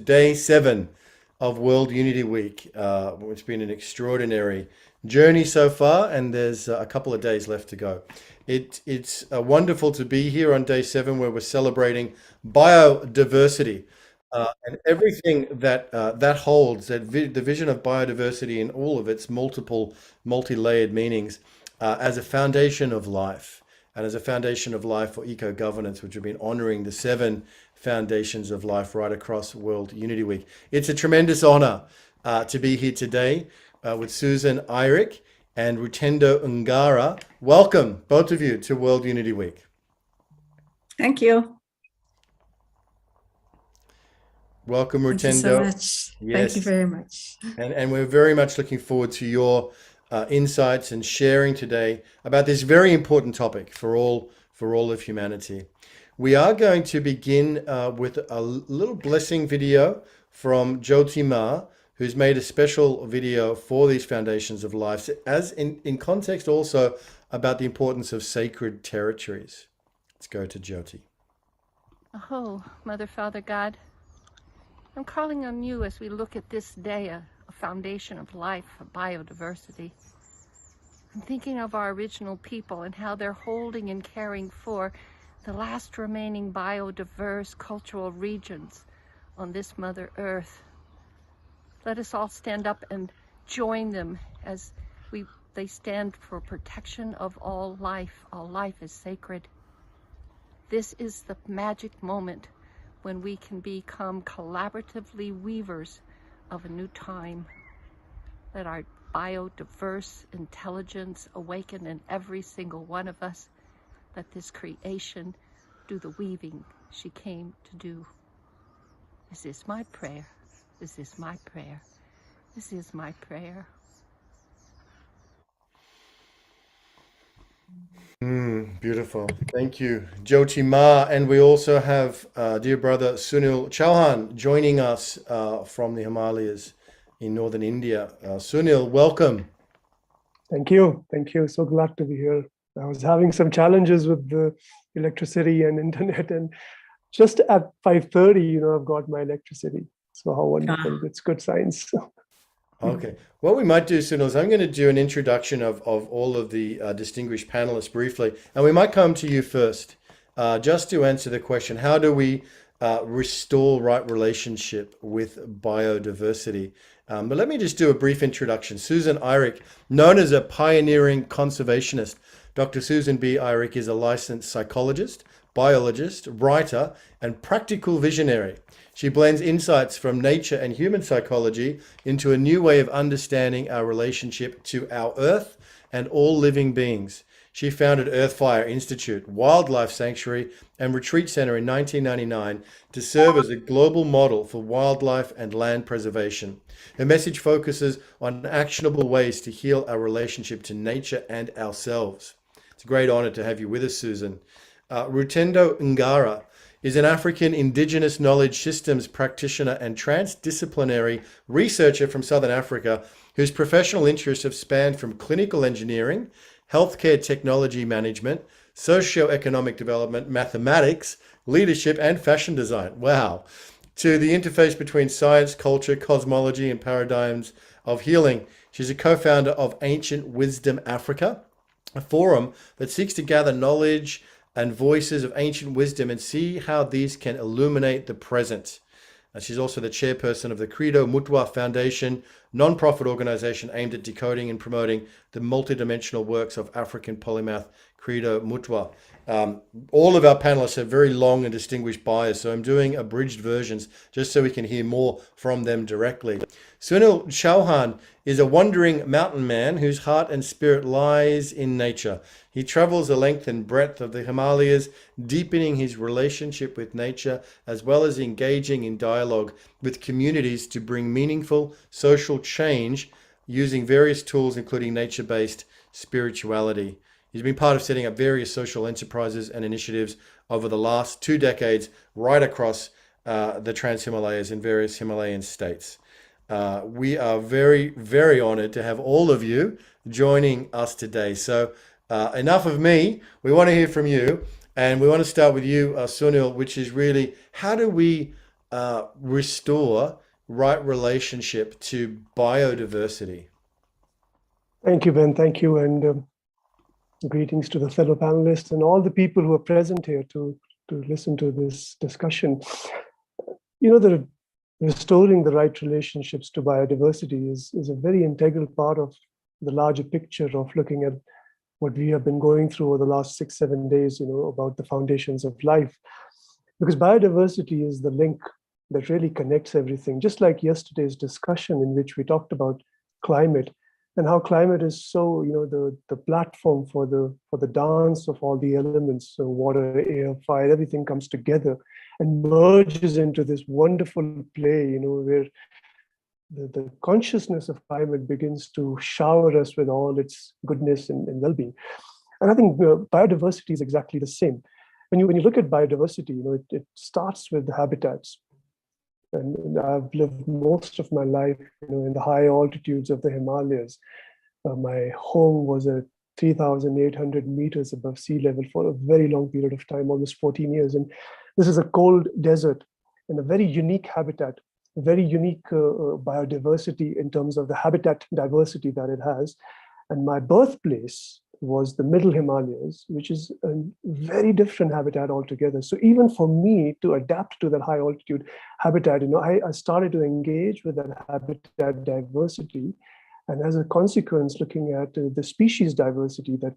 Day 7 of World Unity Week. It's been an extraordinary journey so far, and there's a couple of days left to go. It's wonderful to be here on day 7 where we're celebrating biodiversity and everything that holds the vision of biodiversity in all of its multi-layered meanings as a foundation of life and as a foundation of life for eco-governance, which have been honoring the 7 foundations of life right across World Unity Week. It's a tremendous honor to be here today with Susan Elrich and Rutendo Ngara. Welcome, both of you, to World Unity Week. Thank you. Welcome, Rutendo. Thank you so much. Yes. Thank you very much. And we're very much looking forward to your insights and sharing today about this very important topic for all of humanity. We are going to begin with a little blessing video from Jyoti Ma, who's made a special video for these foundations of life, as in context also about the importance of sacred territories. Let's go to Jyoti. Oh, Mother, Father, God, I'm calling on you as we look at this day, a foundation of life, a biodiversity. I'm thinking of our original people and how they're holding and caring for the last remaining biodiverse cultural regions on this Mother Earth. Let us all stand up and join them as they stand for protection of all life. All life is sacred. This is the magic moment when we can become collaboratively weavers of a new time. Let our biodiverse intelligence awaken in every single one of us. Let this creation do the weaving she came to do. This is my prayer. This is my prayer. This is my prayer. Beautiful. Thank you, Jyoti Ma. And we also have dear brother Sunil Chauchan joining us from the Himalayas in northern India. Sunil, welcome. Thank you. Thank you. So glad to be here. I was having some challenges with the electricity and internet, and just at 5:30, I've got my electricity. So how wonderful. It's good signs. Okay. What we might do, Sunil, is I'm going to do an introduction of all of the distinguished panelists briefly, and we might come to you first, just to answer the question, how do we restore right relationship with biodiversity? But let me just do a brief introduction. Susan Elrich, known as a pioneering conservationist, Dr. Susan B. Elrich is a licensed psychologist, biologist, writer, and practical visionary. She blends insights from nature and human psychology into a new way of understanding our relationship to our Earth and all living beings. She founded Earthfire Institute, Wildlife Sanctuary, and Retreat Center in 1999 to serve as a global model for wildlife and land preservation. Her message focuses on actionable ways to heal our relationship to nature and ourselves. It's a great honor to have you with us, Susan. Rutendo Ngara is an African indigenous knowledge systems practitioner and transdisciplinary researcher from Southern Africa whose professional interests have spanned from clinical engineering, healthcare technology management, socio-economic development, mathematics, leadership, and fashion design. Wow. To the interface between science, culture, cosmology, and paradigms of healing. She's a co-founder of Ancient Wisdom Africa, a forum that seeks to gather knowledge and voices of ancient wisdom and see how these can illuminate the present. She's also the chairperson of the Credo Mutwa Foundation, non-profit organization aimed at decoding and promoting the multidimensional works of African polymath Credo Mutwa. All of our panelists have very long and distinguished bios, so I'm doing abridged versions just so we can hear more from them directly. Sunil Chauchan is a wandering mountain man whose heart and spirit lies in nature. He travels the length and breadth of the Himalayas, deepening his relationship with nature, as well as engaging in dialogue with communities to bring meaningful social change using various tools, including nature-based spirituality. He's been part of setting up various social enterprises and initiatives over the last 2 decades, right across the Trans-Himalayas in various Himalayan states. We are very, very honored to have all of you joining us today. So enough of me. We want to hear from you. And we want to start with you, Sunil, which is really, how do we restore right relationship to biodiversity? Thank you, Ben. Thank you. And greetings to the fellow panelists and all the people who are present here to listen to this discussion. The restoring the right relationships to biodiversity is a very integral part of the larger picture of looking at what we have been going through over the last 6-7 days, about the foundations of life. Because biodiversity is the link that really connects everything. Just like yesterday's discussion in which we talked about climate and how climate is so, the platform for the dance of all the elements, so water, air, fire, everything comes together and merges into this wonderful play, where the consciousness of climate begins to shower us with all its goodness and well-being. And I think biodiversity is exactly the same. When you look at biodiversity, it starts with the habitats. And I've lived most of my life, in the high altitudes of the Himalayas. My home was at 3,800 meters above sea level for a very long period of time, almost 14 years. And this is a cold desert and a very unique habitat, a very unique biodiversity in terms of the habitat diversity that it has. And my birthplace was the Middle Himalayas, which is a very different habitat altogether. So even for me to adapt to that high altitude habitat, I started to engage with that habitat diversity. And as a consequence, looking at the species diversity that,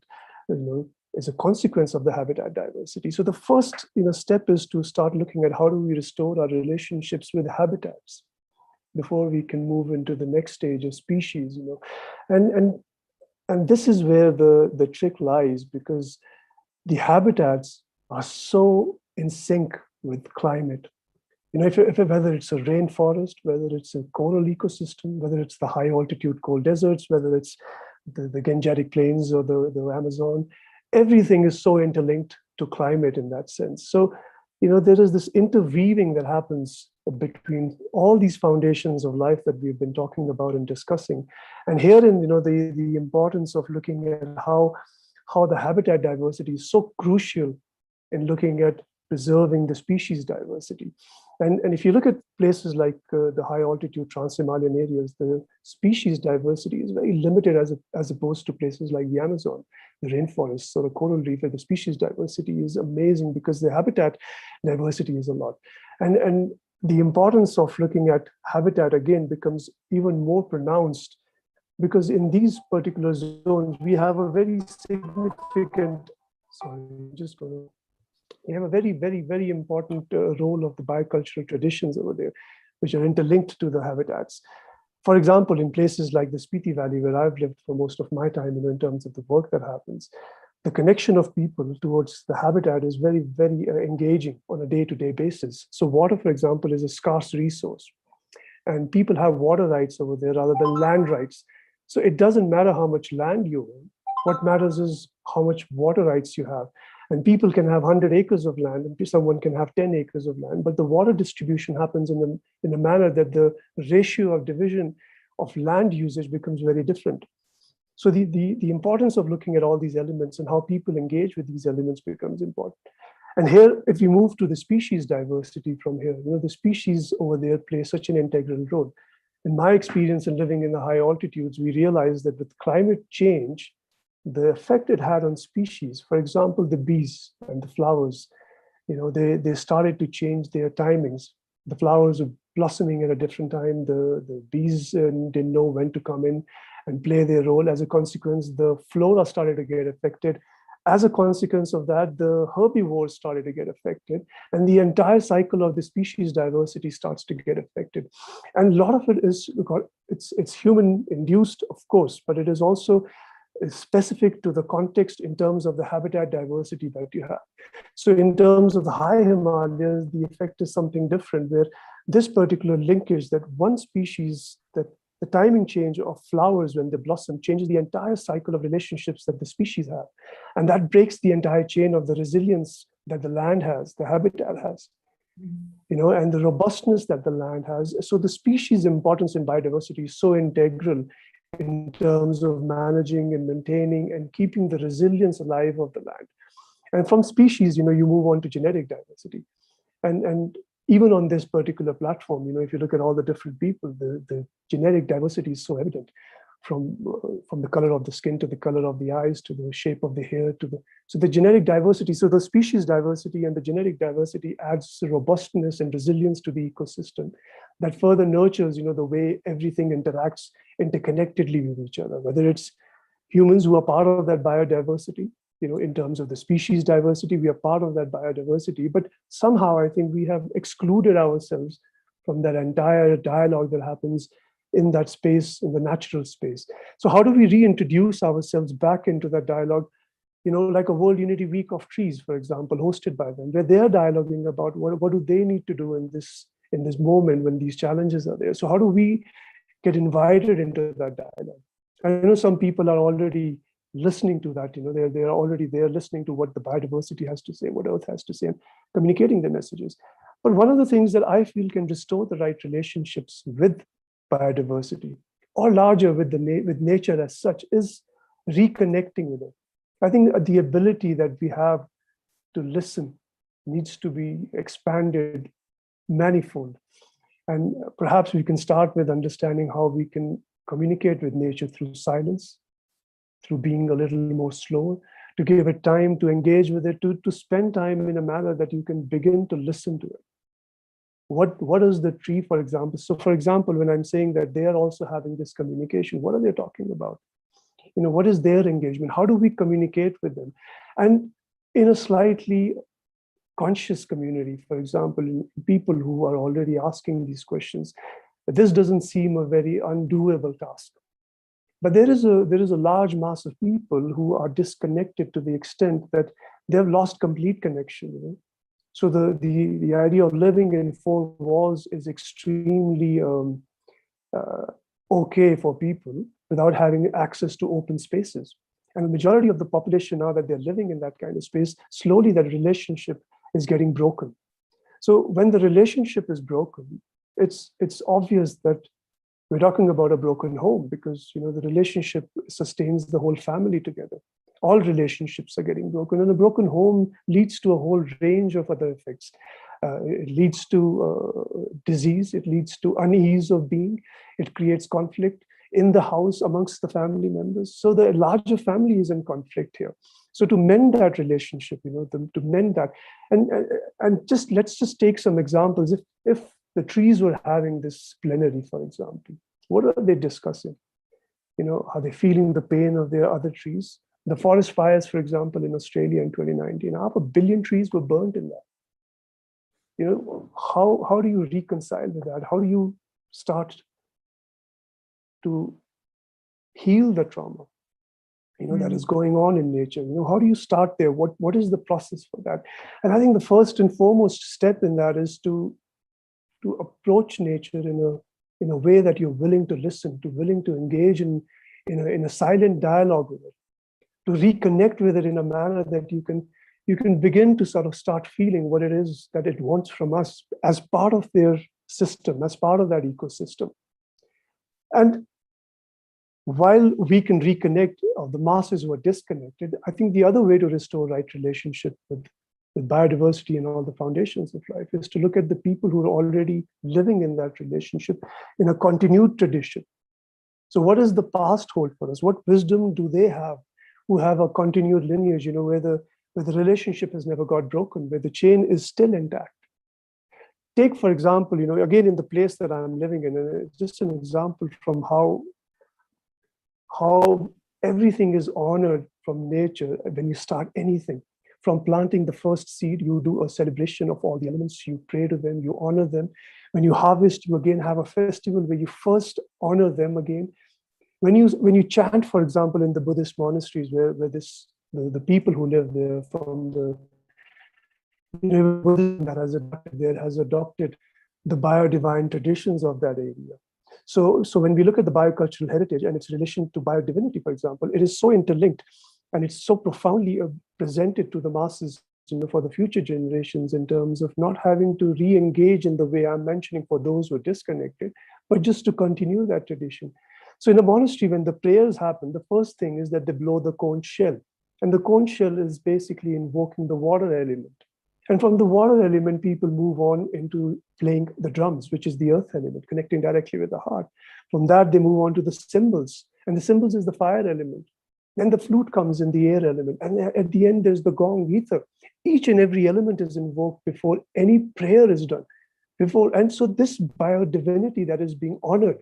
is a consequence of the habitat diversity. So the first, step is to start looking at how do we restore our relationships with habitats before we can move into the next stage of species, And this is where the trick lies, because the habitats are so in sync with climate. Whether it's a rainforest, whether it's a coral ecosystem, whether it's the high altitude cold deserts, whether it's the Gangetic plains or the Amazon, everything is so interlinked to climate in that sense. So, there is this interweaving that happens between all these foundations of life that we've been talking about and discussing. And herein, the importance of looking at how the habitat diversity is so crucial in looking at preserving the species diversity. And if you look at places like the high altitude trans-Himalayan areas, the species diversity is very limited as opposed to places like the Amazon, the rainforests, or the coral reef, where the species diversity is amazing because the habitat diversity is a lot. And the importance of looking at habitat again becomes even more pronounced, because in these particular zones, we have a very significant, we have a very, very, very important role of the biocultural traditions over there, which are interlinked to the habitats. For example, in places like the Spiti Valley, where I've lived for most of my time, in terms of the work that happens, the connection of people towards the habitat is very, very engaging on a day-to-day basis. So water, for example, is a scarce resource, and people have water rights over there rather than land rights. So it doesn't matter how much land you own. What matters is how much water rights you have. And people can have 100 acres of land, and someone can have 10 acres of land, but the water distribution happens in a manner that the ratio of division of land usage becomes very different. So the importance of looking at all these elements and how people engage with these elements becomes important. And here, if we move to the species diversity from here, the species over there play such an integral role. In my experience in living in the high altitudes, we realized that with climate change, the effect it had on species, for example, the bees and the flowers, they started to change their timings. The flowers were blossoming at a different time. The bees didn't know when to come in and play their role. As a consequence, the flora started to get affected. As a consequence of that, the herbivores started to get affected, and the entire cycle of the species diversity starts to get affected. And a lot of it is because it's human induced, of course, but it is also specific to the context in terms of the habitat diversity that you have. So in terms of the high Himalayas, the effect is something different, where this particular linkage that one species, that the timing change of flowers when they blossom changes the entire cycle of relationships that the species have. And that breaks the entire chain of the resilience that the land has, the habitat has, and the robustness that the land has. So the species importance in biodiversity is so integral in terms of managing and maintaining and keeping the resilience alive of the land. And from species, you move on to genetic diversity. And even on this particular platform, if you look at all the different people, the genetic diversity is so evident, from the color of the skin to the color of the eyes to the shape of the hair so the genetic diversity, so the species diversity and the genetic diversity adds robustness and resilience to the ecosystem that further nurtures, the way everything interacts interconnectedly with each other, whether it's humans who are part of that biodiversity, in terms of the species diversity, we are part of that biodiversity, but somehow I think we have excluded ourselves from that entire dialogue that happens in that space, in the natural space. So how do we reintroduce ourselves back into that dialogue, like a World Unity Week of Trees, for example, hosted by them, where they're dialoguing about what do they need to do in this moment when these challenges are there. So how do we get invited into that dialogue? I know some people are already listening to that, they're already there listening to what the biodiversity has to say, what Earth has to say, and communicating the messages. But one of the things that I feel can restore the right relationships with biodiversity, or larger with nature as such, is reconnecting with it. I think the ability that we have to listen needs to be expanded manifold. And perhaps we can start with understanding how we can communicate with nature through silence, through being a little more slow, to give it time to engage with it, to spend time in a manner that you can begin to listen to it. What is the tree, for example? So for example, when I'm saying that they are also having this communication, what are they talking about? What is their engagement? How do we communicate with them? And in a slightly conscious community, for example, people who are already asking these questions, this doesn't seem a very undoable task. But there is a large mass of people who are disconnected to the extent that they've lost complete connection. So the idea of living in four walls is extremely okay for people without having access to open spaces. And the majority of the population, now that they're living in that kind of space, slowly that relationship is getting broken. So when the relationship is broken, it's obvious that we're talking about a broken home, because the relationship sustains the whole family together. All relationships are getting broken, and a broken home leads to a whole range of other effects. It leads to disease, it leads to unease of being, it creates conflict in the house amongst the family members. So the larger family is in conflict here. So to mend that relationship, to mend that, and let's just take some examples. If the trees were having this plenary, for example, what are they discussing? Are they feeling the pain of their other trees? The forest fires, for example, in Australia in 2019, 500 million trees were burnt in that. How do you reconcile with that? How do you start to heal the trauma, that is going on in nature? How do you start there? What is the process for that? And I think the first and foremost step in that is to approach nature in a way that you're willing to listen, willing to engage in a silent dialogue with it, to reconnect with it in a manner that you can begin to sort of start feeling what it is that it wants from us as part of their system, as part of that ecosystem. And while we can reconnect the masses who are disconnected, I think the other way to restore right relationship with biodiversity and all the foundations of life is to look at the people who are already living in that relationship in a continued tradition. So what does the past hold for us? What wisdom do they have who have a continued lineage, where the relationship has never got broken, where the chain is still intact? Take, for example, again, in the place that I'm living in, it's just an example from how everything is honored from nature when you start anything. From planting the first seed, you do a celebration of all the elements, you pray to them, you honor them. When you harvest, you again have a festival where you first honor them again. When you chant, for example, in the Buddhist monasteries, where the people who live there from the Buddhism that has adopted the biodivine traditions of that area. So when we look at the biocultural heritage and its relation to biodivinity, for example, it is so interlinked and it's so profoundly presented to the masses, for the future generations, in terms of not having to re-engage in the way I'm mentioning for those who are disconnected, but just to continue that tradition. So in a monastery, when the prayers happen, the first thing is that they blow the conch shell. And the conch shell is basically invoking the water element. And from the water element, people move on into playing the drums, which is the earth element, connecting directly with the heart. From that, they move on to the cymbals, and the cymbals is the fire element. Then the flute comes in, the air element. And at the end, there's the gong, ether. Each and every element is invoked before any prayer is done. And so this biodivinity that is being honored,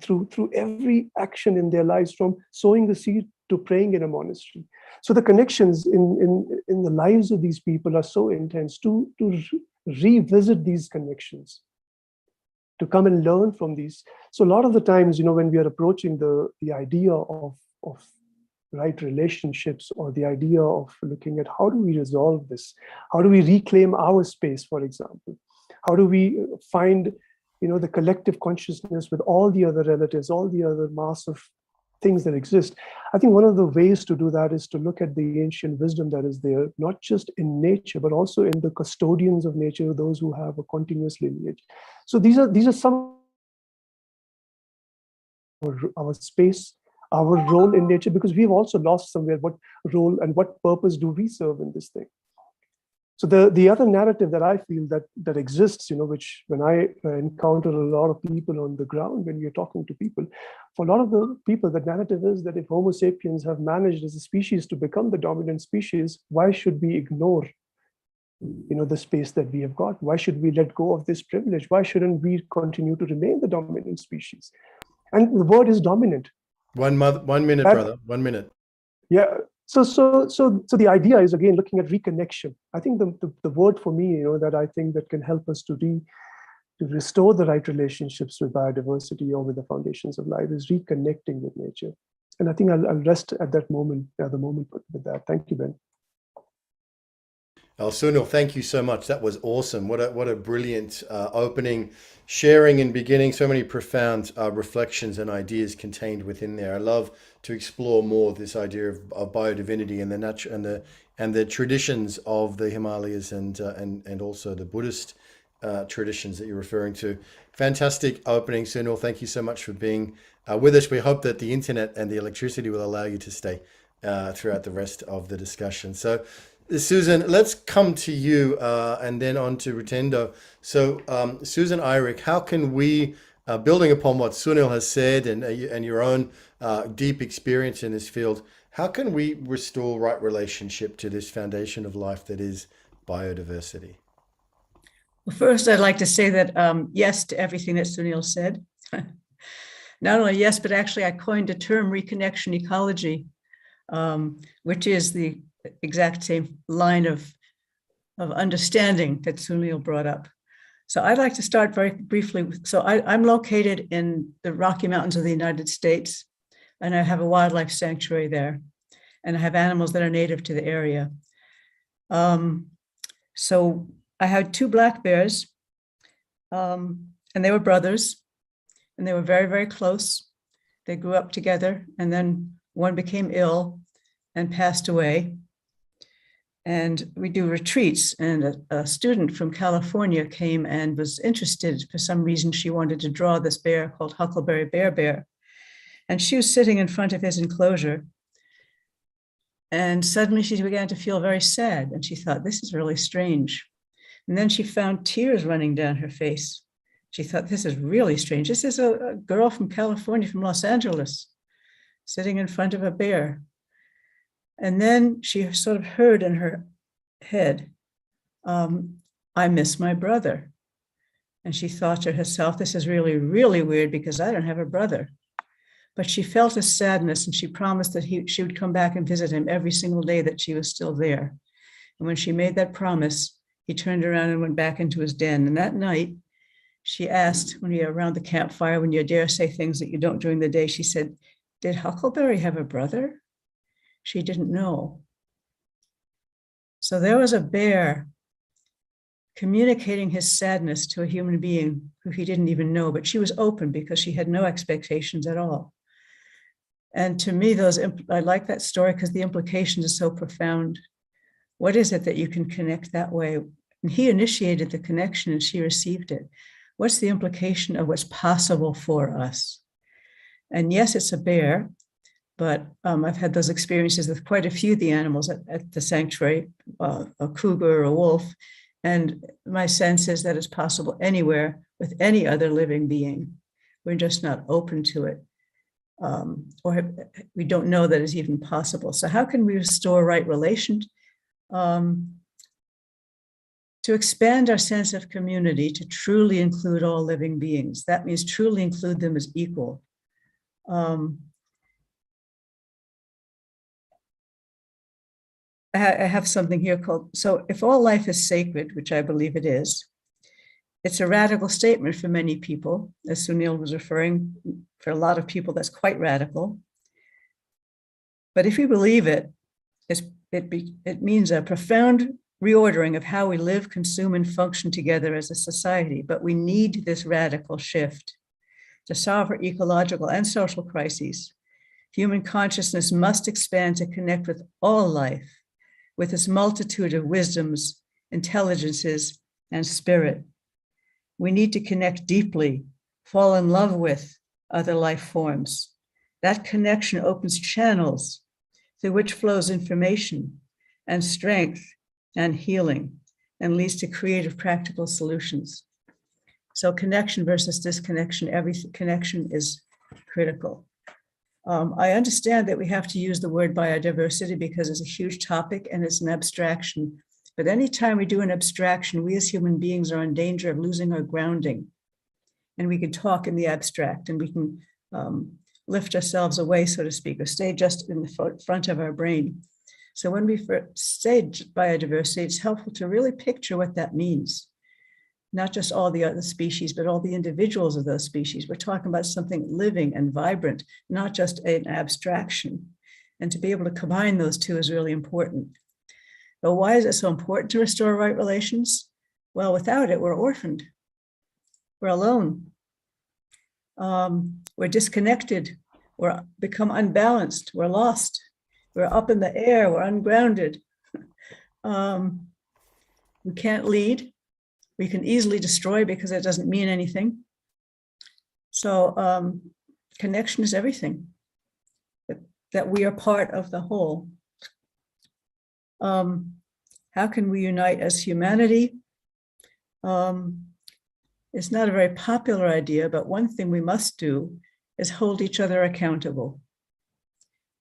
through every action in their lives, from sowing the seed to praying in a monastery. So the connections in the lives of these people are so intense to revisit these connections, to come and learn from these. So a lot of the times, when we are approaching the idea of right relationships, or the idea of looking at how do we resolve this? How do we reclaim our space, for example? How do we find, the collective consciousness with all the other relatives, all the other mass of things that exist? I think one of the ways to do that is to look at the ancient wisdom that is there, not just in nature, but also in the custodians of nature, those who have a continuous lineage. So these are some of our space, our role in nature, because we've also lost somewhere what role and what purpose do we serve in this thing. So the other narrative that I feel that exists, which when I encounter a lot of people on the ground, when we're talking to people, for a lot of the people, the narrative is that if Homo sapiens have managed as a species to become the dominant species, why should we ignore, the space that we have got? Why should we let go of this privilege? Why shouldn't we continue to remain the dominant species? And the word is dominant. 1 minute, brother. 1 minute. Yeah. So the idea is, again, looking at reconnection. I think the word for me, that I think that can help us to restore the right relationships with biodiversity or with the foundations of life is reconnecting with nature. And I think I'll rest at that moment, with that. Thank you, Ben. Sunil, thank you so much. That was awesome. What a brilliant opening, sharing and beginning. So many profound reflections and ideas contained within there. I love to explore more this idea of biodivinity and the nature and the traditions of the Himalayas and also the Buddhist traditions that you're referring to. Fantastic opening, Sunil. Thank you so much for being with us. We hope that the internet and the electricity will allow you to stay throughout the rest of the discussion. So, Susan, let's come to you and then on to Rutendo. So, Susan Elrich, how can we, building upon what Sunil has said and your own deep experience in this field, how can we restore right relationship to this foundation of life that is biodiversity? Well, first, I'd like to say that yes to everything that Sunil said. Not only yes, but actually I coined a term, reconnection ecology, which is the exact same line of understanding that Sunil brought up. So I'd like to start very briefly. So I'm located in the Rocky Mountains of the United States, and I have a wildlife sanctuary there, and I have animals that are native to the area. So I had 2 black bears, and they were brothers, and they were very, very close. They grew up together, and then one became ill and passed away. And we do retreats, and a student from California came and was interested. For some reason, she wanted to draw this bear called Huckleberry Bear. And she was sitting in front of his enclosure. And suddenly she began to feel very sad. And she thought, this is really strange. And then she found tears running down her face. She thought, this is really strange. This is a girl from California, from Los Angeles, sitting in front of a bear. And then she sort of heard in her head, I miss my brother. And she thought to herself, this is really, really weird because I don't have a brother. But she felt a sadness, and she promised that she would come back and visit him every single day that she was still there. And when she made that promise, he turned around and went back into his den. And that night, she asked, when you're around the campfire, when you dare say things that you don't during the day, she said, did Huckleberry have a brother? She didn't know. So there was a bear communicating his sadness to a human being who he didn't even know, but she was open because she had no expectations at all. And to me, I like that story because the implications are so profound. What is it that you can connect that way? And he initiated the connection and she received it. What's the implication of what's possible for us? And yes, it's a bear, but I've had those experiences with quite a few of the animals at the sanctuary, a cougar or a wolf. And my sense is that it's possible anywhere with any other living being. We're just not open to it. Or we don't know that it's even possible. So how can we restore right relation? To expand our sense of community, to truly include all living beings. That means truly include them as equal. I have something here called, so if all life is sacred, which I believe it is, it's a radical statement for many people, as Sunil was referring, for a lot of people, that's quite radical. But if we believe it, it means a profound reordering of how we live, consume, and function together as a society. But we need this radical shift to solve our ecological and social crises. Human consciousness must expand to connect with all life, with its multitude of wisdoms, intelligences, and spirit. We need to connect deeply, fall in love with other life forms. That connection opens channels through which flows information and strength and healing, and leads to creative, practical solutions. So connection versus disconnection, every connection is critical. I understand that we have to use the word biodiversity because it's a huge topic and it's an abstraction. But anytime we do an abstraction, we as human beings are in danger of losing our grounding. And we can talk in the abstract and we can lift ourselves away, so to speak, or stay just in the front of our brain. So when we say biodiversity, it's helpful to really picture what that means. Not just all the other species, but all the individuals of those species. We're talking about something living and vibrant, not just an abstraction. And to be able to combine those two is really important. But why is it so important to restore right relations? Well, without it, we're orphaned. We're alone. We're disconnected. We're become unbalanced. We're lost. We're up in the air. We're ungrounded. We can't lead. We can easily destroy because it doesn't mean anything. So connection is everything, that we are part of the whole. How can we unite as humanity? It's not a very popular idea, but one thing we must do is hold each other accountable.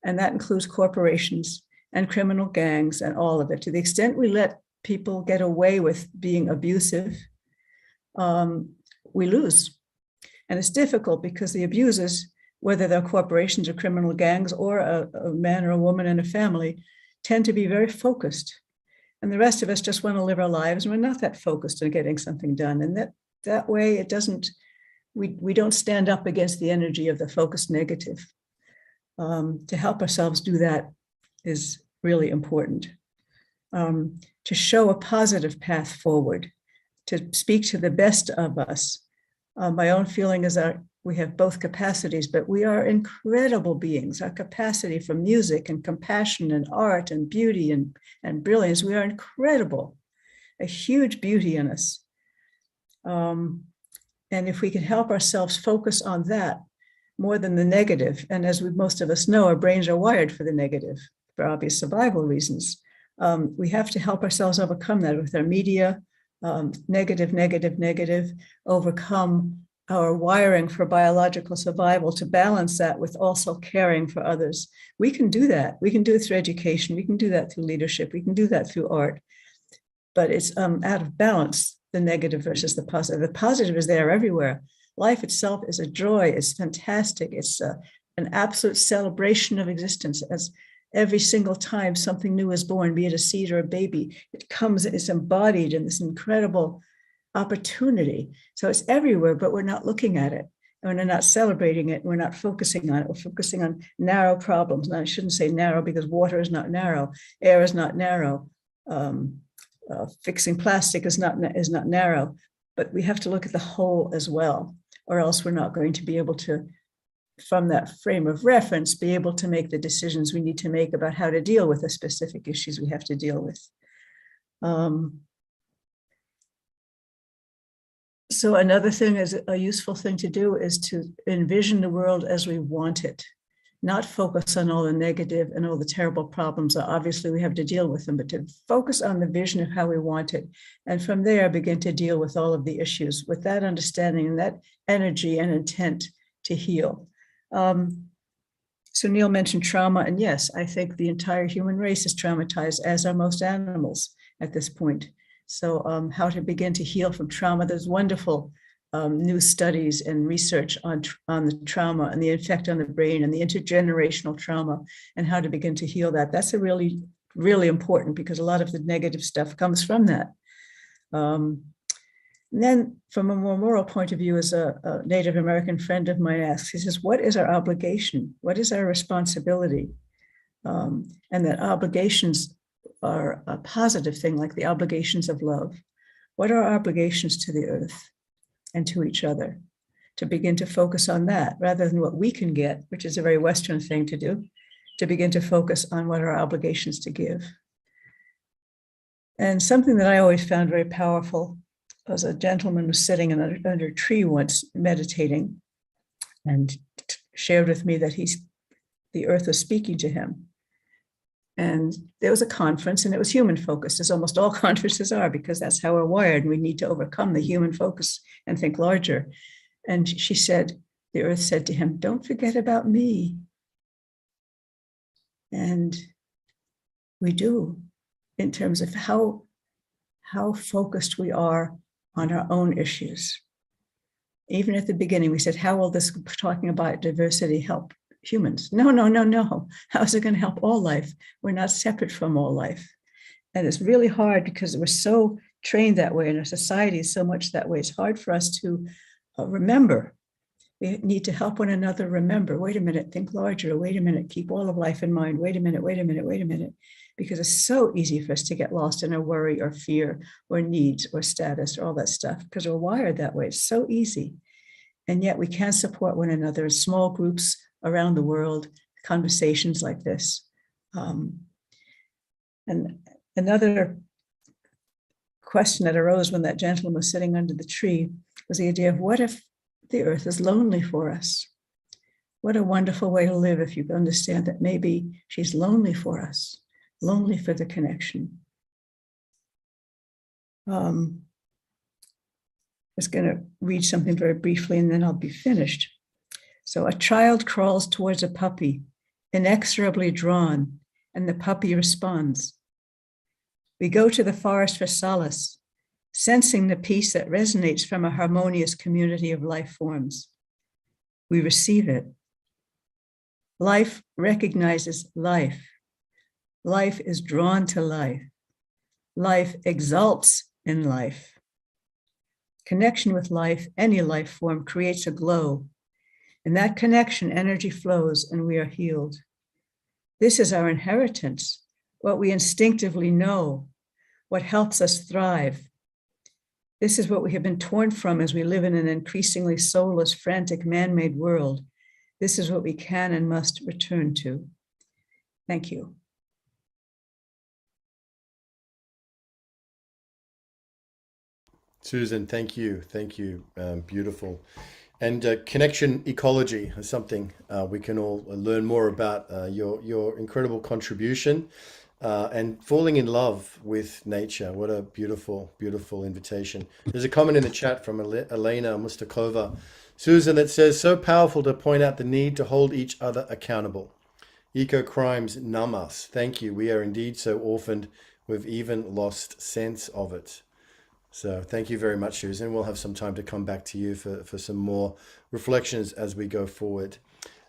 And that includes corporations and criminal gangs and all of it. To the extent we let people get away with being abusive, we lose. And it's difficult because the abusers, whether they're corporations or criminal gangs or a man or a woman in a family, tend to be very focused. And the rest of us just want to live our lives, and we're not that focused on getting something done. And that way it doesn't, we don't stand up against the energy of the focused negative. To help ourselves do that is really important. To show a positive path forward, to speak to the best of us. My own feeling is that we have both capacities, but we are incredible beings. Our capacity for music and compassion and art and beauty and brilliance, we are incredible, a huge beauty in us. And if we can help ourselves focus on that more than the negative, and as most of us know, our brains are wired for the negative for obvious survival reasons. We have to help ourselves overcome that with our media, negative, overcome our wiring for biological survival, to balance that with also caring for others. We can do that. We can do it through education. We can do that through leadership. We can do that through art. But it's out of balance, the negative versus the positive. The positive is there everywhere. Life itself is a joy. It's fantastic. It's an absolute celebration of existence. As every single time something new is born, be it a seed or a baby, it comes, it's embodied in this incredible opportunity. So it's everywhere, but we're not looking at it. And we're not celebrating it. We're not focusing on it. We're focusing on narrow problems. Now, I shouldn't say narrow because water is not narrow. Air is not narrow. Fixing plastic is not narrow. But we have to look at the whole as well, or else we're not going to be able to, from that frame of reference, be able to make the decisions we need to make about how to deal with the specific issues we have to deal with. So another thing, is a useful thing to do, is to envision the world as we want it. not focus on all the negative and all the terrible problems that obviously we have to deal with them, but to focus on the vision of how we want it. And from there, begin to deal with all of the issues with that understanding and that energy and intent to heal. Sunil mentioned trauma, and yes, I think the entire human race is traumatized, as are most animals at this point. So how to begin to heal from trauma. There's wonderful new studies and research on the trauma and the effect on the brain and the intergenerational trauma and how to begin to heal that. That's a really, really important, because a lot of the negative stuff comes from that. And then from a more moral point of view, as a Native American friend of mine asks, he says, what is our obligation? What is our responsibility? And that obligations are a positive thing, like the obligations of love. What are our obligations to the earth and to each other? To begin to focus on that rather than what we can get, which is a very Western thing to do, to begin to focus on what are our obligations to give. And something that I always found very powerful was a gentleman was sitting under a tree once meditating and shared with me that the earth was speaking to him. And there was a conference, and it was human focused, as almost all conferences are, because that's how we're wired. And we need to overcome the human focus and think larger. And she said, the earth said to him, don't forget about me. And we do, in terms of how focused we are on our own issues. Even at the beginning, we said, how will this talking about diversity help humans? No. How is it going to help all life? We're not separate from all life. And it's really hard because we're so trained that way, and our society is so much that way. It's hard for us to remember. We need to help one another remember. Wait a minute, think larger. Wait a minute, keep all of life in mind. Wait a minute. Because it's so easy for us to get lost in our worry or fear or needs or status or all that stuff, because we're wired that way. It's so easy. And yet we can support one another in small groups around the world, conversations like this. And another question that arose when that gentleman was sitting under the tree was the idea of, what if the earth is lonely for us? What a wonderful way to live if you understand that maybe she's lonely for us, lonely for the connection. I was going to read something very briefly and then I'll be finished. So a child crawls towards a puppy, inexorably drawn, and the puppy responds. We go to the forest for solace, sensing the peace that resonates from a harmonious community of life forms. We receive it. Life recognizes life. Life is drawn to life. Life exalts in life. Connection with life, any life form, creates a glow. In that connection, energy flows and we are healed. This is our inheritance, what we instinctively know, what helps us thrive. This is what we have been torn from as we live in an increasingly soulless, frantic, man-made world. This is what we can and must return to. Thank you. Susan, thank you. Beautiful. And connection ecology is something we can all learn more about. Your incredible contribution and falling in love with nature. What a beautiful, beautiful invitation. There's a comment in the chat from Elena Mustakova, Susan, that says, so powerful to point out the need to hold each other accountable. Eco crimes numb us. Thank you. We are indeed so orphaned, we've even lost sense of it. So thank you very much, Susan. We'll have some time to come back to you for some more reflections as we go forward.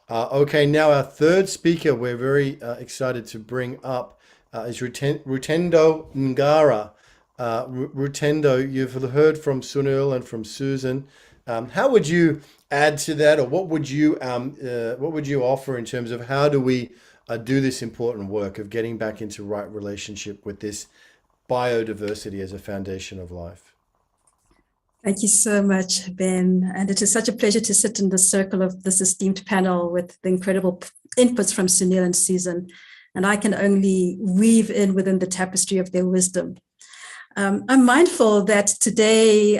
Okay, now our third speaker we're very excited to bring up is Rutendo Ngara. Rutendo, you've heard from Sunil and from Susan. How would you add to that, or what would you offer in terms of how do we do this important work of getting back into right relationship with this biodiversity as a foundation of life? Thank you so much, Ben. And it is such a pleasure to sit in the circle of this esteemed panel with the incredible inputs from Sunil and Susan. And I can only weave in within the tapestry of their wisdom. I'm mindful that today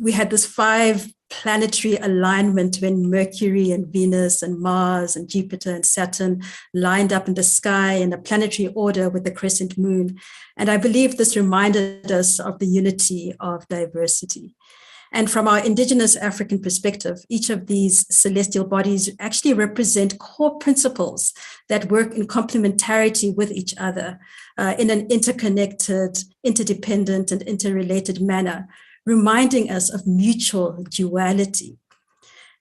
we had this 5 planetary alignment when Mercury and Venus and Mars and Jupiter and Saturn lined up in the sky in a planetary order with the crescent moon. And I believe this reminded us of the unity of diversity. And from our indigenous African perspective, each of these celestial bodies actually represent core principles that work in complementarity with each other in an interconnected, interdependent, and interrelated manner, reminding us of mutual duality.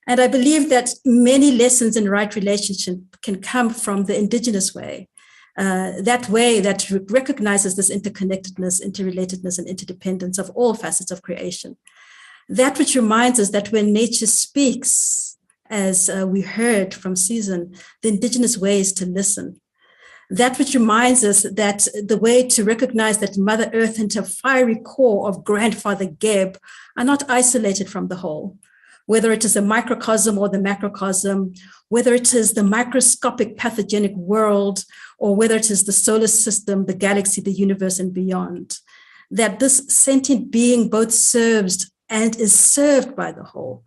And I believe that many lessons in right relationship can come from the indigenous way, that way that recognizes this interconnectedness, interrelatedness, and interdependence of all facets of creation. That which reminds us that when nature speaks, as we heard from Susan, the indigenous way is to listen. That which reminds us that the way to recognize that Mother Earth and her fiery core of Grandfather Geb are not isolated from the whole, whether it is the microcosm or the macrocosm, whether it is the microscopic pathogenic world, or whether it is the solar system, the galaxy, the universe, and beyond, that this sentient being both serves and is served by the whole.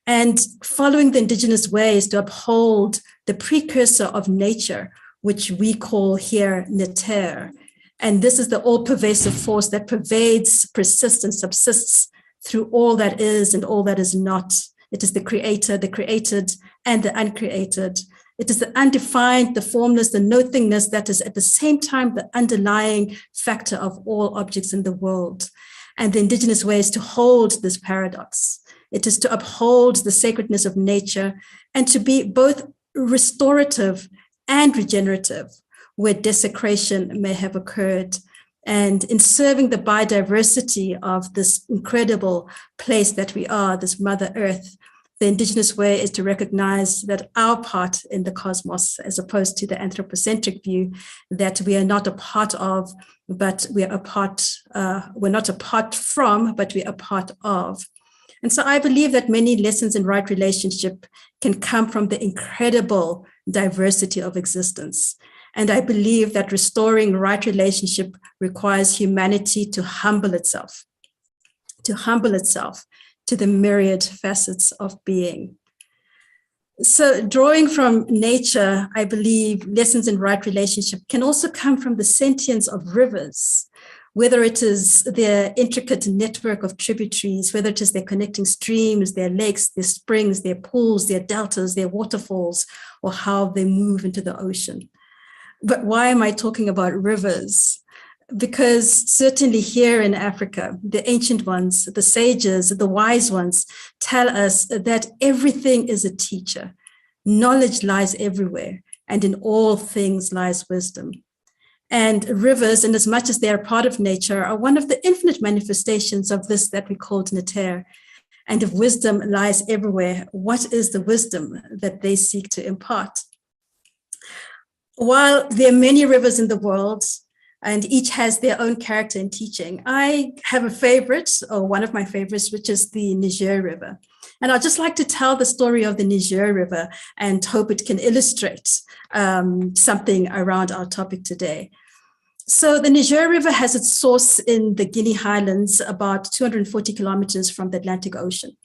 And following the indigenous ways to uphold the precursor of nature, which we call here neter. And this is the all-pervasive force that pervades, persists, and subsists through all that is and all that is not. It is the creator, the created, and the uncreated. It is the undefined, the formless, the nothingness that is at the same time the underlying factor of all objects in the world. And the indigenous way is to hold this paradox. It is to uphold the sacredness of nature and to be both restorative and regenerative, where desecration may have occurred. And in serving the biodiversity of this incredible place that we are, this Mother Earth, the indigenous way is to recognize that our part in the cosmos, as opposed to the anthropocentric view, that we are not a part of, but we are a part, we're not apart from, but we are part of. And so I believe that many lessons in right relationship can come from the incredible diversity of existence. And I believe that restoring right relationship requires humanity to humble itself to the myriad facets of being. So drawing from nature, I believe lessons in right relationship can also come from the sentience of rivers, whether it is their intricate network of tributaries, whether it is their connecting streams, their lakes, their springs, their pools, their deltas, their waterfalls, or how they move into the ocean. But why am I talking about rivers? Because certainly here in Africa, the ancient ones, the sages, the wise ones tell us that everything is a teacher. Knowledge lies everywhere, and in all things lies wisdom. And rivers, in as much as they are part of nature, are one of the infinite manifestations of this that we call neter. And if wisdom lies everywhere, what is the wisdom that they seek to impart? While there are many rivers in the world, and each has their own character and teaching, I have a favorite, or one of my favorites, which is the Niger River. And I'd just like to tell the story of the Niger River and hope it can illustrate something around our topic today. So the Niger River has its source in the Guinea Highlands, about 240 kilometers from the Atlantic Ocean.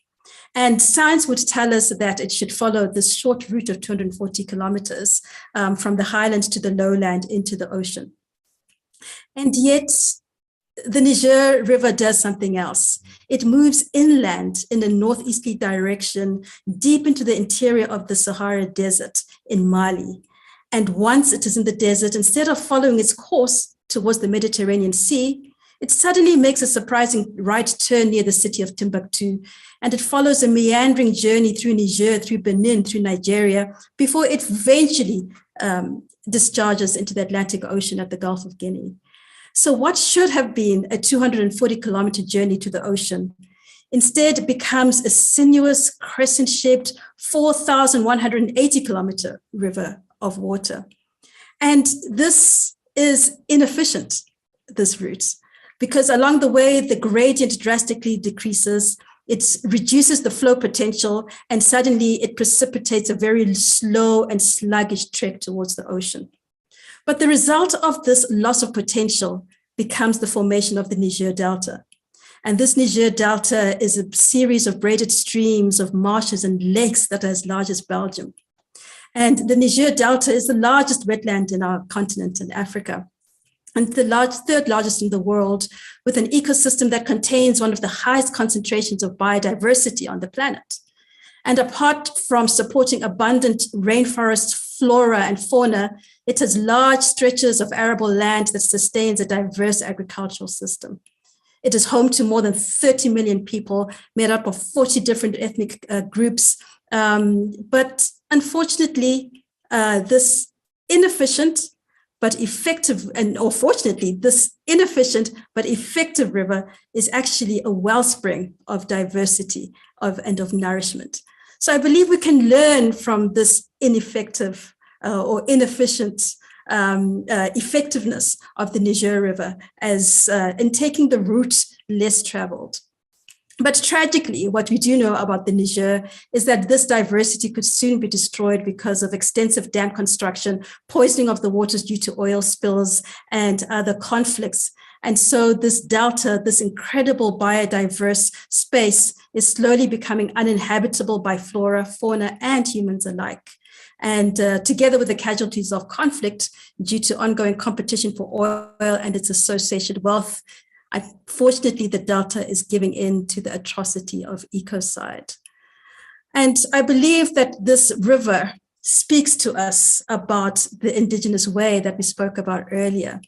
And science would tell us that it should follow this short route of 240 kilometers from the highlands to the lowland into the ocean. And yet, the Niger River does something else. It moves inland in a northeasterly direction, deep into the interior of the Sahara Desert in Mali. And once it is in the desert, instead of following its course towards the Mediterranean Sea, it suddenly makes a surprising right turn near the city of Timbuktu, and it follows a meandering journey through Niger, through Benin, through Nigeria, before it eventually discharges into the Atlantic Ocean at the Gulf of Guinea. So what should have been a 240-kilometer journey to the ocean instead becomes a sinuous, crescent-shaped 4,180-kilometer river of water. And this is inefficient, this route, because along the way, the gradient drastically decreases, it reduces the flow potential, and suddenly it precipitates a very slow and sluggish trek towards the ocean. But the result of this loss of potential becomes the formation of the Niger Delta. And this Niger Delta is a series of braided streams of marshes and lakes that are as large as Belgium. And the Niger Delta is the largest wetland in our continent in Africa, and the third largest in the world, with an ecosystem that contains one of the highest concentrations of biodiversity on the planet. And apart from supporting abundant rainforest flora and fauna, it has large stretches of arable land that sustains a diverse agricultural system. It is home to more than 30 million people, made up of 40 different ethnic groups. But unfortunately, this inefficient but effective, or fortunately, this inefficient but effective river is actually a wellspring of diversity and of nourishment. So I believe we can learn from this ineffective or inefficient effectiveness of the Niger River as in taking the route less traveled. But tragically, what we do know about the Niger is that this diversity could soon be destroyed because of extensive dam construction, poisoning of the waters due to oil spills, and other conflicts. And so this delta, this incredible biodiverse space, is slowly becoming uninhabitable by flora, fauna, and humans alike. And together with the casualties of conflict due to ongoing competition for oil and its associated wealth, unfortunately, the delta is giving in to the atrocity of ecocide. And I believe that this river speaks to us about the indigenous way that we spoke about earlier.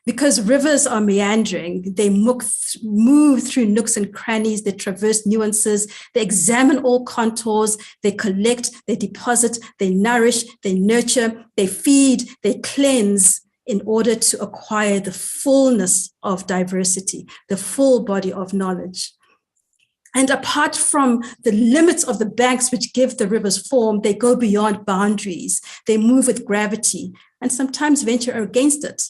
Because rivers are meandering, they move through nooks and crannies, they traverse nuances, they examine all contours, they collect, they deposit, they nourish, they nurture, they feed, they cleanse in order to acquire the fullness of diversity, the full body of knowledge. And apart from the limits of the banks which give the rivers form, they go beyond boundaries, they move with gravity, and sometimes venture against it.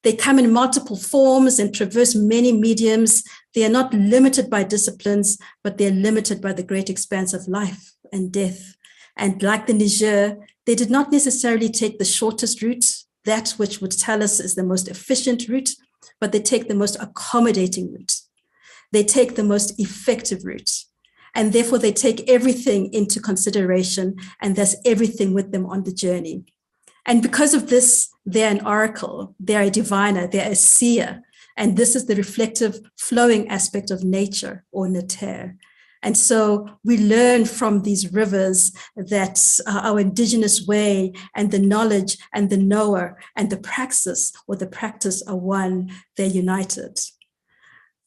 They come in multiple forms and traverse many mediums. They are not limited by disciplines, but they're limited by the great expanse of life and death. And like the Niger, they did not necessarily take the shortest route, that which would tell us is the most efficient route, but they take the most accommodating route. They take the most effective route. And therefore, they take everything into consideration, and thus everything with them on the journey. And because of this, they're an oracle, they're a diviner, they're a seer. And this is the reflective, flowing aspect of nature, or neter. And so we learn from these rivers that our indigenous way and the knowledge and the knower and the praxis or the practice are one, they're united.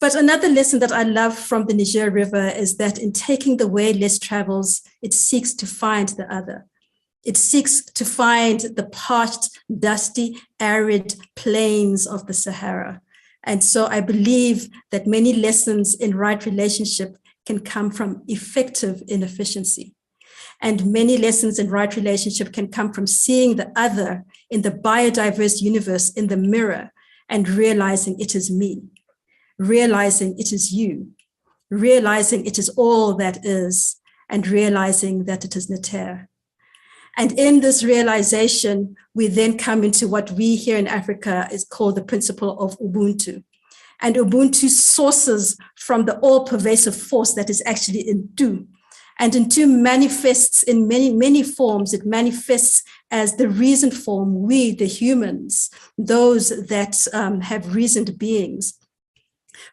But another lesson that I love from the Niger River is that in taking the way less travels, it seeks to find the other. It seeks to find the parched, dusty, arid plains of the Sahara. And so I believe that many lessons in right relationship can come from effective inefficiency. And many lessons in right relationship can come from seeing the other in the biodiverse universe in the mirror and realizing it is me, realizing it is you, realizing it is all that is, and realizing that it is neter. And in this realization, we then come into what we here in Africa is called the principle of Ubuntu. And Ubuntu sources from the all-pervasive force that is actually Ntu. And Ntu manifests in many, many forms. It manifests as the reasoned form, we, the humans, those that have reasoned beings.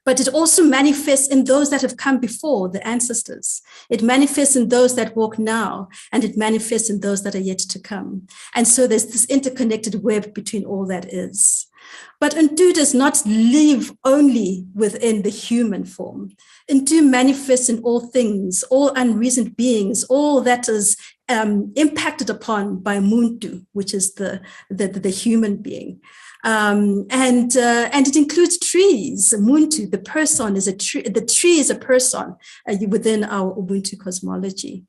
But it also manifests in those that have come before, the ancestors. It manifests in those that walk now, and it manifests in those that are yet to come. And so there's this interconnected web between all that is. But Ntu does not live only within the human form. Ntu manifests in all things, all unreasoned beings, all that is impacted upon by Muntu, which is the human being. And it includes trees. Muntu, the person, is a tree. The tree is a person within our Ubuntu cosmology.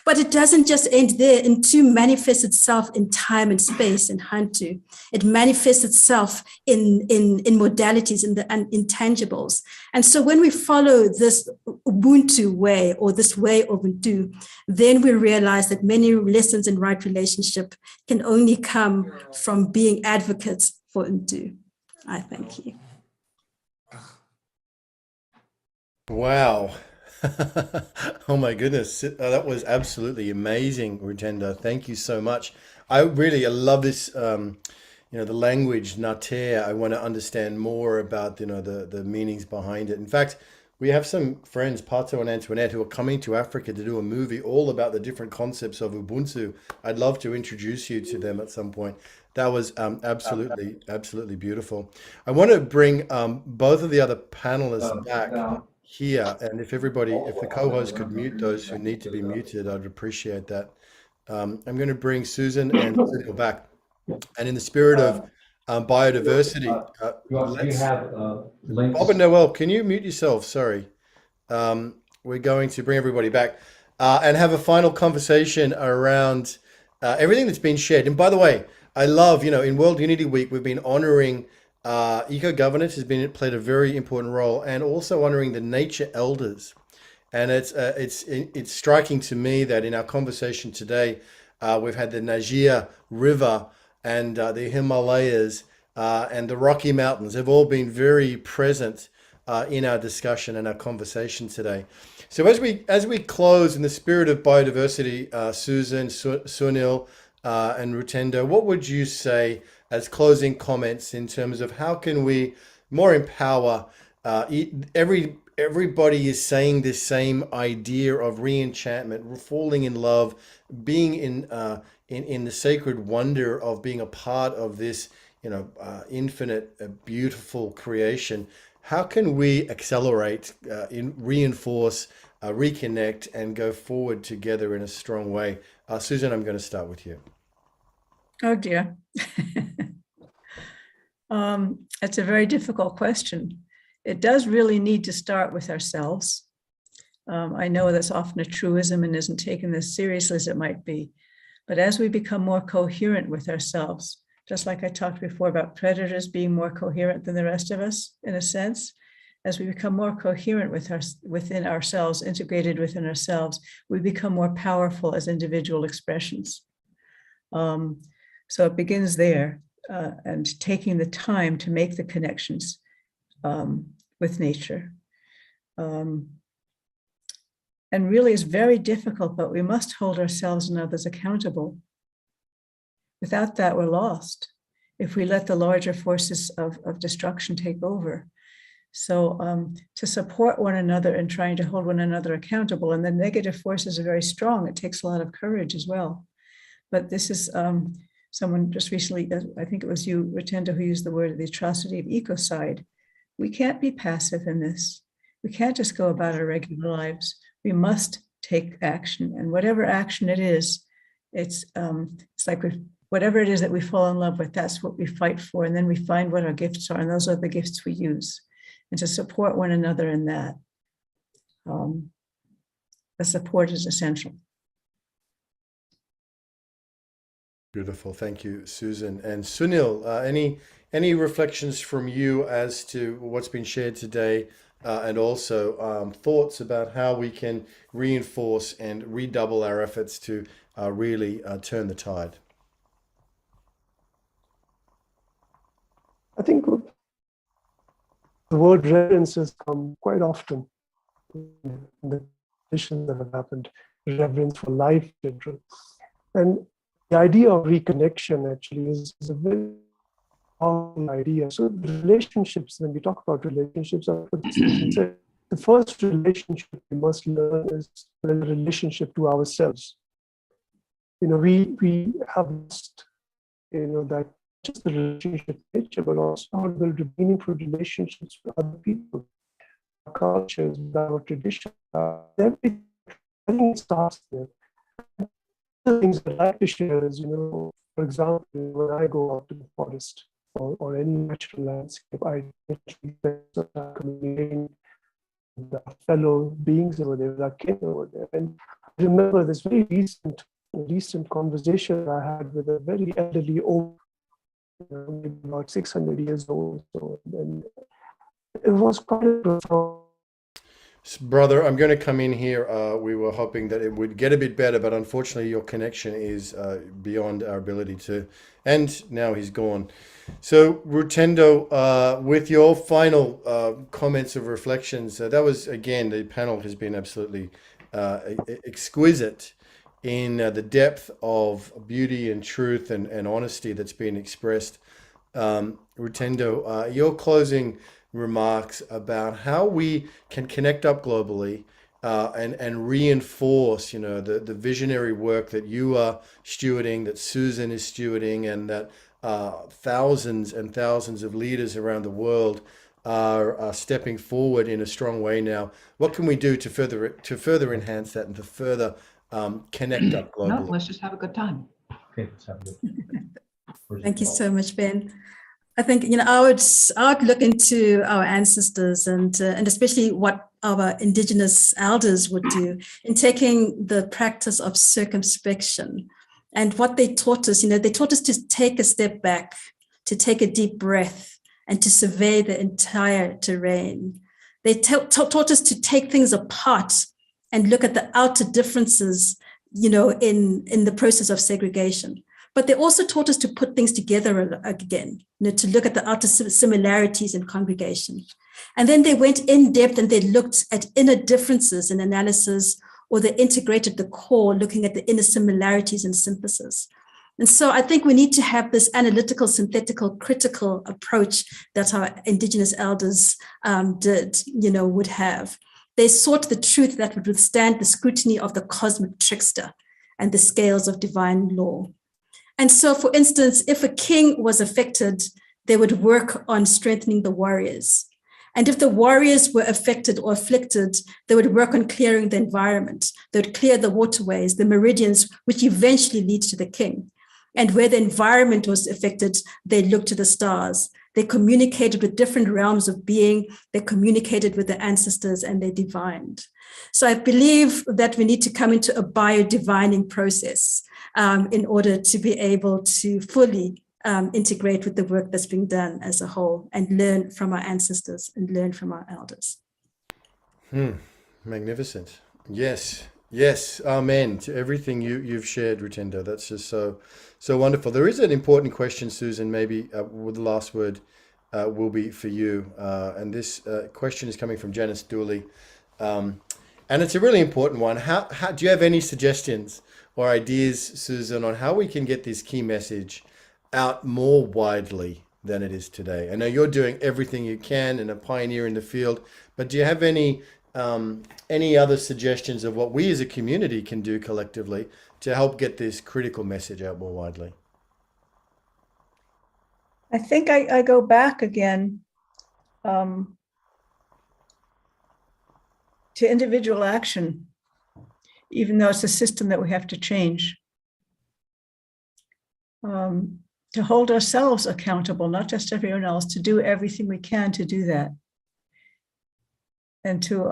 But it doesn't just end there. Ntu manifests itself in time and space in Hantu. It manifests itself in modalities, in the intangibles. And so when we follow this Ubuntu way, or this way of Ntu, then we realize that many lessons in right relationship can only come from being advocates for Ntu. I thank you. Wow. Oh my goodness. That was absolutely amazing, Rutendo. Thank you so much. I love this, the language, nater. I want to understand more about, the meanings behind it. In fact, we have some friends, Pato and Antoinette, who are coming to Africa to do a movie all about the different concepts of Ubuntu. I'd love to introduce you to them at some point. That was absolutely beautiful. I want to bring both of the other panelists back here, and if the co-host could mute those who need to be muted, I'd appreciate that. I'm going to bring Susan and Sunil back, and in the spirit of biodiversity, Do you let's. have Bob and links? Noel, can you mute yourself? Sorry. We're going to bring everybody back and have a final conversation around everything that's been shared. And by the way, I love, in World Unity Week, we've been honoring eco-governance has been played a very important role, and also honoring the nature elders. And it's striking to me that in our conversation today, we've had the Najia River and the Himalayas and the Rocky Mountains have all been very present in our discussion and our conversation today. So as we close in the spirit of biodiversity, Susan, Sunil, and Rutendo, what would you say as closing comments in terms of how can we more empower everybody is saying this same idea of re-enchantment, falling in love, being in the sacred wonder of being a part of this, infinite, beautiful creation. How can we accelerate, reinforce, reconnect, and go forward together in a strong way? Susan, I'm going to start with you. Oh dear. It's a very difficult question. It does really need to start with ourselves. I know that's often a truism and isn't taken as seriously as it might be. But as we become more coherent with ourselves, just like I talked before about predators being more coherent than the rest of us, in a sense, as we become more coherent within ourselves, integrated within ourselves, we become more powerful as individual expressions. So it begins there, and taking the time to make the connections with nature. And really is very difficult, but we must hold ourselves and others accountable. Without that, we're lost if we let the larger forces of destruction take over. So to support one another and trying to hold one another accountable, and the negative forces are very strong, it takes a lot of courage as well. But this is someone just recently, I think it was you, Rutendo, who used the word the atrocity of ecocide. We can't be passive in this. We can't just go about our regular lives. We must take action, and whatever action it is, it's like whatever it is that we fall in love with, that's what we fight for, and then we find what our gifts are, and those are the gifts we use, and to support one another in that. The support is essential. Beautiful, thank you, Susan. And Sunil, any reflections from you as to what's been shared today, and also thoughts about how we can reinforce and redouble our efforts to really turn the tide? I think the word reverence has come quite often in the traditions that have happened, reverence for life, children. And the idea of reconnection actually is a very powerful idea. So relationships, when we talk about relationships, the first relationship we must learn is the relationship to ourselves. We have lost, that just the relationship with nature, but also how to build meaningful relationships with other people, our cultures, our traditions, everything. I think it starts there. The things I'd like to share is, for example, when I go out to the forest or any natural landscape, I start communicating with the fellow beings over there, our kin over there. And I remember this very recent conversation I had with a very elderly old, about 600 years old. And it was quite a profound. Brother, I'm going to come in here. We were hoping that it would get a bit better, but unfortunately your connection is beyond our ability to. And now he's gone. So Rutendo, with your final comments of reflections, that was, again, the panel has been absolutely exquisite in the depth of beauty and truth and honesty that's been expressed. Rutendo, your closing remarks about how we can connect up globally and reinforce, the visionary work that you are stewarding, that Susan is stewarding, and that thousands and thousands of leaders around the world are stepping forward in a strong way now. What can we do to further enhance that and to further connect up globally? No, let's just have a good time. Okay, let's have a good. Thank you so much, Ben. I think, I would look into our ancestors and especially what our indigenous elders would do in taking the practice of circumspection. And what they taught us, they taught us to take a step back, to take a deep breath, and to survey the entire terrain. They taught us to take things apart and look at the outer differences, in the process of segregation. But they also taught us to put things together again, to look at the outer similarities in congregation. And then they went in depth and they looked at inner differences in analysis, or they integrated the core, looking at the inner similarities in synthesis. And so I think we need to have this analytical, synthetical, critical approach that our indigenous elders would have. They sought the truth that would withstand the scrutiny of the cosmic trickster and the scales of divine law. And so, for instance, if a king was affected, they would work on strengthening the warriors. And if the warriors were affected or afflicted, they would work on clearing the environment. They would clear the waterways, the meridians, which eventually lead to the king. And where the environment was affected, they looked to the stars. They communicated with different realms of being. They communicated with the ancestors, and they divined. So I believe that we need to come into a biodivining process in order to be able to fully integrate with the work that's being done as a whole, and learn from our ancestors and learn from our elders. Magnificent. Yes, amen to everything you've shared, Rutendo. That's just so wonderful. There is an important question, Susan, maybe the last word will be for you. And this question is coming from Janice Dooley. And it's a really important one. How do you have any suggestions or ideas, Susan, on how we can get this key message out more widely than it is today? I know you're doing everything you can and a pioneer in the field, but do you have any other suggestions of what we as a community can do collectively to help get this critical message out more widely? I think I go back again to individual action, even though it's a system that we have to change. To hold ourselves accountable, not just everyone else, to do everything we can to do that. And to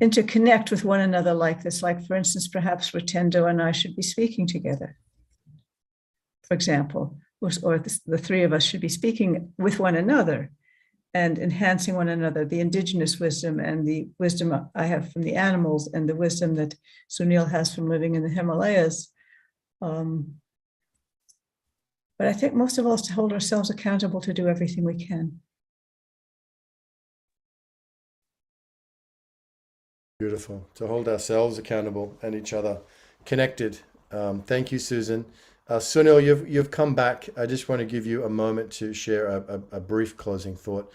interconnect with one another like this, like, for instance, perhaps Rutendo and I should be speaking together, for example, or the three of us should be speaking with one another and enhancing one another, the indigenous wisdom and the wisdom I have from the animals and the wisdom that Sunil has from living in the Himalayas. But I think most of all is to hold ourselves accountable to do everything we can. Beautiful. To hold ourselves accountable and each other connected. Thank you, Susan. Sunil, you've come back. I just want to give you a moment to share a brief closing thought.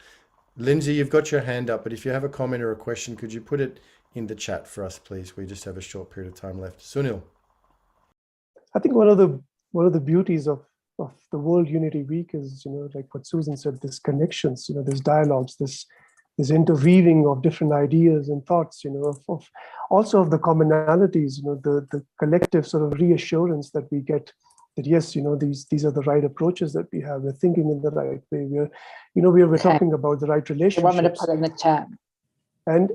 Lindsay, you've got your hand up, but if you have a comment or a question, could you put it in the chat for us, please? We just have a short period of time left. Sunil. I think one of the beauties of the World Unity Week is, like what Susan said, this connections, there's dialogues, this interweaving of different ideas and thoughts, of also of the commonalities, the collective sort of reassurance that we get that, yes, these are the right approaches that we have. We're thinking in the right way. We're talking about the right relationships. You want me to put in the chat? And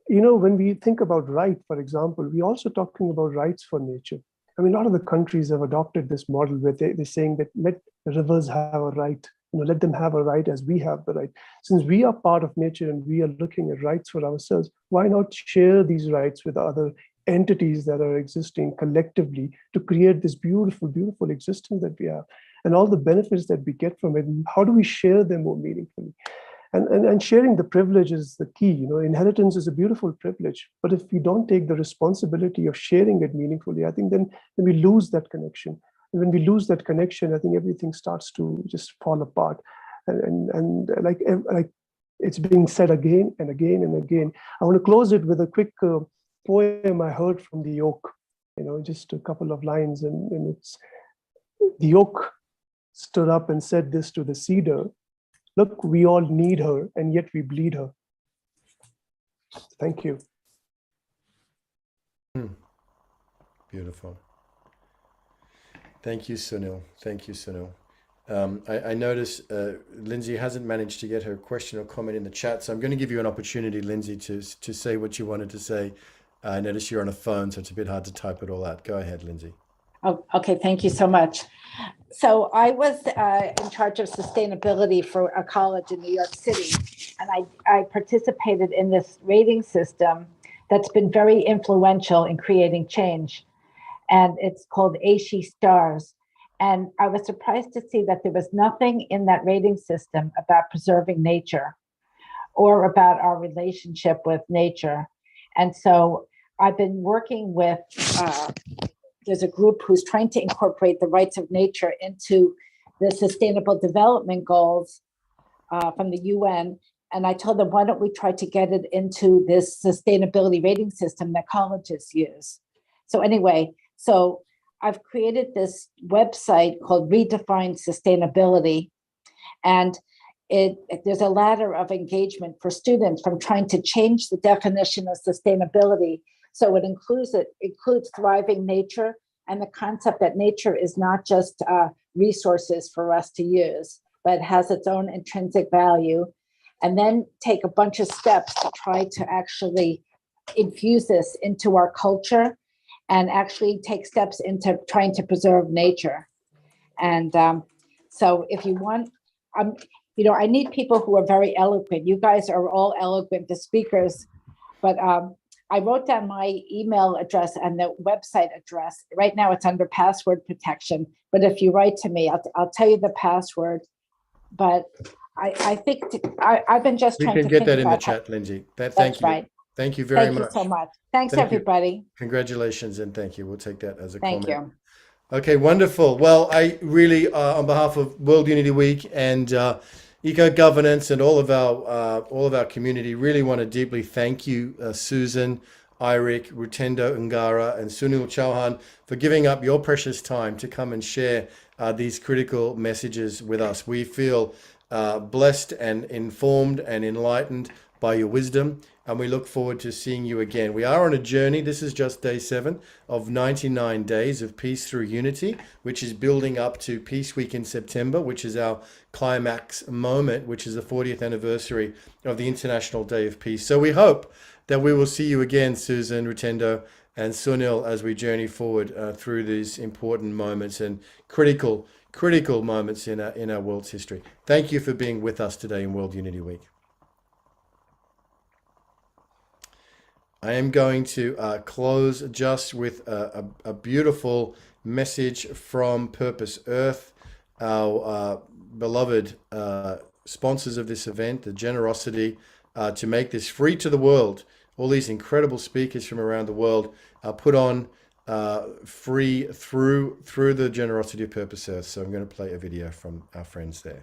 when we think about right, for example, we're also talking about rights for nature. I mean, a lot of the countries have adopted this model where they're saying that let rivers have a right let them have a right as we have the right. Since we are part of nature and we are looking at rights for ourselves, why not share these rights with other entities that are existing collectively to create this beautiful, beautiful existence that we have, and all the benefits that we get from it? How do we share them more meaningfully? And sharing the privilege is the key. Inheritance is a beautiful privilege, but if we don't take the responsibility of sharing it meaningfully, I think then we lose that connection. And when we lose that connection, I think everything starts to just fall apart. And like it's being said again and again and again. I want to close it with a quick poem I heard from the oak. Just a couple of lines, and it's: the oak stood up and said this to the cedar: look, we all need her, and yet we bleed her. Thank you. Beautiful. Thank you, Sunil. Thank you, Sunil. I notice Lindsay hasn't managed to get her question or comment in the chat, so I'm going to give you an opportunity, Lindsay, to say what you wanted to say. I notice you're on a phone, so it's a bit hard to type it all out. Go ahead, Lindsay. Oh, okay, thank you so much. So I was in charge of sustainability for a college in New York City, and I participated in this rating system that's been very influential in creating change. And it's called ASHE Stars. And I was surprised to see that there was nothing in that rating system about preserving nature or about our relationship with nature. And so I've been working with, there's a group who's trying to incorporate the rights of nature into the Sustainable Development Goals from the UN. And I told them, why don't we try to get it into this sustainability rating system that colleges use? So anyway, so I've created this website called Redefine Sustainability. And there's a ladder of engagement for students from trying to change the definition of sustainability. So it includes thriving nature and the concept that nature is not just resources for us to use, but it has its own intrinsic value. And then take a bunch of steps to try to actually infuse this into our culture and actually take steps into trying to preserve nature. And so if you want, I need people who are very eloquent. You guys are all eloquent, the speakers, but I wrote down my email address and the website address. Right now it's under password protection, but if you write to me, I'll tell you the password. But I think I've been just trying to think about. We can get that in the chat, Lindsay. Thank you. Right. Thank you very much. Thank you so much. Thanks, Thank you. everybody. Congratulations and thank you. We'll take that as a comment. Thank you. Okay, wonderful. Well, I really, on behalf of World Unity Week and Eco Governance and all of our community, really want to deeply thank you, Susan, Elrich, Rutendo, Ungara, and Sunil Chauchan for giving up your precious time to come and share these critical messages with us. We feel blessed and informed and enlightened by your wisdom, and we look forward to seeing you again. We are on a journey. This is just day 7 of 99 days of peace through unity, which is building up to Peace Week in September, which is our climax moment, which is the 40th anniversary of the International Day of Peace. So we hope that we will see you again, Susan, Rutendo, and Sunil, as we journey forward through these important moments and critical moments in our world's history. Thank you for being with us today in World Unity Week. I am going to close just with a beautiful message from Purpose Earth, our beloved sponsors of this event, the generosity to make this free to the world. All these incredible speakers from around the world are put on free through the generosity of Purpose Earth. So I'm going to play a video from our friends there.